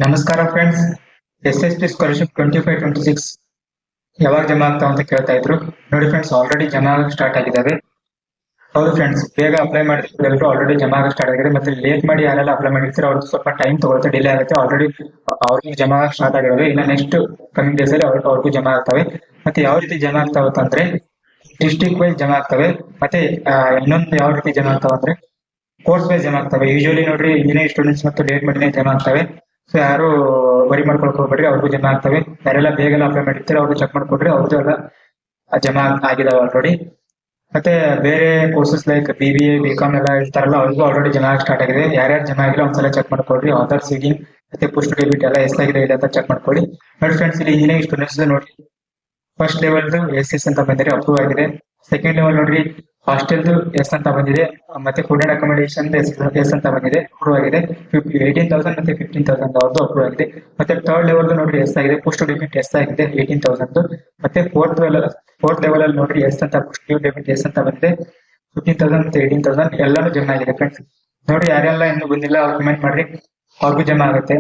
ನಮಸ್ಕಾರ friends. SST scholarship 25-26 ಯಾವಾಗ ಜಮಾ ಆಗ್ತಾವ ಅಂತ ಕೇಳ್ತಾ ಇದ್ರು. ನೋಡಿ ಫ್ರೆಂಡ್ಸ್, ಆಲ್ರೆಡಿ ಜಮಾ ಆಗಕ್ಕೆ ಸ್ಟಾರ್ಟ್ ಆಗಿದ್ದಾವೆ. ಹೌದು ಫ್ರೆಂಡ್ಸ್, ಬೇಗ ಅಪ್ಲೈ ಮಾಡಿದ್ರು ಆಲ್ರೆಡಿ ಜಮಾ ಆಗಕ್ಕೆ ಸ್ಟಾರ್ಟ್ ಆಗಿದೆ. ಮತ್ತೆ ಲೇಟ್ ಮಾಡಿ ಯಾರೆಲ್ಲ ಅಪ್ಲೈ ಮಾಡಿರ್ತಾರೆ ಅವ್ರಿಗೆ ಸ್ವಲ್ಪ ಟೈಮ್ ತಗೊಳುತ್ತೆ, ಡಿಲೇ ಆಗುತ್ತೆ. ಆಲ್ರೆಡಿ ಅವ್ರಿಗೆ ಜಮಾ ಆಗಕ್ಕೆ ಸ್ಟಾರ್ಟ್ ಆಗಿದ್ದಾವೆ. ಇನ್ನು ನೆಕ್ಸ್ಟ್ ಕಮಿಂಗ್ ಡೇಸ್ ಅಲ್ಲಿ ಅವ್ರಿಗೂ ಜಮಾ ಆಗ್ತವೆ. ಮತ್ತೆ ಯಾವ ರೀತಿ ಜಮಾ ಆಗ್ತಾವ ಅಂತಂದ್ರೆ ಡಿಸ್ಟ್ರಿಕ್ಟ್ ವೈಸ್ ಜಮಾ ಆಗ್ತವೆ. ಮತ್ತೆ ಇನ್ನೊಂದು ಯಾವ ರೀತಿ ಜಮಾ ಆಗ್ತಾವ ಅಂದ್ರೆ ಕೋರ್ಸ್ ವೈಸ್ ಜಮಾ ಆಗ್ತವೆ. ಯೂಶುವಲಿ ನೋಡ್ರಿ ಇಂಜಿನಿಯರಿಂಗ್ ಸ್ಟೂಡೆಂಟ್ಸ್ ಮತ್ತು ಡೇಟ್ ಮಾಡಿನೇ ಜಮಾ ಆಗ್ತವೆ. ಸೊ ಯಾರು ವರಿ ಮಾಡ್ಕೊಳಕ್ ಹೋಗ್ಬೇಡ್ರಿ, ಅವ್ರಿಗೂ ಜಮಾ ಆಗ್ತವೆ. ಯಾರೆಲ್ಲ ಬೇಗ ಅಪ್ಲೈ ಮಾಡಿರ್ತಾರೆ ಅವ್ರಿಗೆ ಚೆಕ್ ಮಾಡ್ಕೊಡ್ರಿ, ಅವ್ರದ್ದು ಎಲ್ಲ ಜಮಾ ಆಗಿದಾವೆ ಆಲ್ರೆಡಿ. ಮತ್ತೆ ಬೇರೆ ಕೋರ್ಸಸ್ ಲೈಕ್ BBA BCom ಎಲ್ಲ ಇರ್ತಾರಲ್ಲ ಅವ್ರಿಗೂ ಆಲ್ರೆಡಿ ಜಮಾ ಸ್ಟಾರ್ಟ್ ಆಗಿದೆ. ಯಾರ್ಯಾರು ಜಮಾ ಆಗಿಲ್ಲ ಒಂದ್ಸಲ ಚೆಕ್ ಮಾಡ್ಕೊಡ್ರಿ. ಆಧಾರ್ ಸೀಡಿಂಗ್ ಮತ್ತೆ ಪೋಸ್ಟ್ ಡೆಬಿಟ್ ಎಲ್ಲ ಎಷ್ಟಾಗಿದೆ ಇಲ್ಲ ಅಂತ ಚೆಕ್ ಮಾಡ್ಕೊಳ್ಳಿ. ನೋಡಿ ಫ್ರೆಂಡ್ಸ್, ಇಲ್ಲಿ ಇಂಜಿನಿಯರಿಂಗ್ ಸ್ಟೂಡೆಂಟ್ಸ್ ನೋಡಿ ಫಸ್ಟ್ ಲೆವೆಲ್ SS ಅಂತ ಬಂದಿದೆ, ಅಪ್ರೂವ್ ಆಗಿದೆ. ಸೆಕೆಂಡ್ ಲೆವೆಲ್ ನೋಡ್ರಿ ಹಾಸ್ಟೆಲ್ ಎಸ್ ಅಂತ ಬಂದಿದೆ. ಮತ್ತೆ ಫುಡ್ ಅಂಡ್ ಅಕಾಮಿಡೇಷನ್ ಎಸ್ ಅಂತ ಬಂದಿದೆ, ಅಪ್ರೂವ್ ಆಗಿದೆ. 18,000 ಮತ್ತೆ 15,000 ಅವ್ರದ್ದು ಅಪ್ರೂವ್ ಆಗಿದೆ. ಮತ್ತೆ ಥರ್ಡ್ ಲೆವೆಲ್ ನೋಡ್ರಿ ಎಸ್ ಆಗಿದೆ, ಪೋಸ್ಟ್ ಡೆಬಿಟ್ ಎಸ್ ಆಗಿದೆ 18,000. ಮತ್ತೆ ಫೋರ್ತ್ ಲೆವೆಲ್ ಅಲ್ಲಿ ನೋಡ್ರಿ ಎಸ್ ಅಂತ ಪೋಸ್ಟ್ ಡೆಬಿಟ್ ಎಸ್ ಅಂತ ಬಂದಿದೆ 15,000 ಮತ್ತೆ 18,000 ಎಲ್ಲಾನು ಜಮಾ ಆಗಿದೆ ಫ್ರೆಂಡ್ಸ್. ನೋಡಿ ಯಾರೆಲ್ಲ ಇನ್ನು ಬಂದಿಲ್ಲ ಅವ್ರು ಕಮೆಂಟ್ ಮಾಡ್ರಿ, ಅವ್ರಿಗೂ ಜಮಾ ಆಗುತ್ತೆ.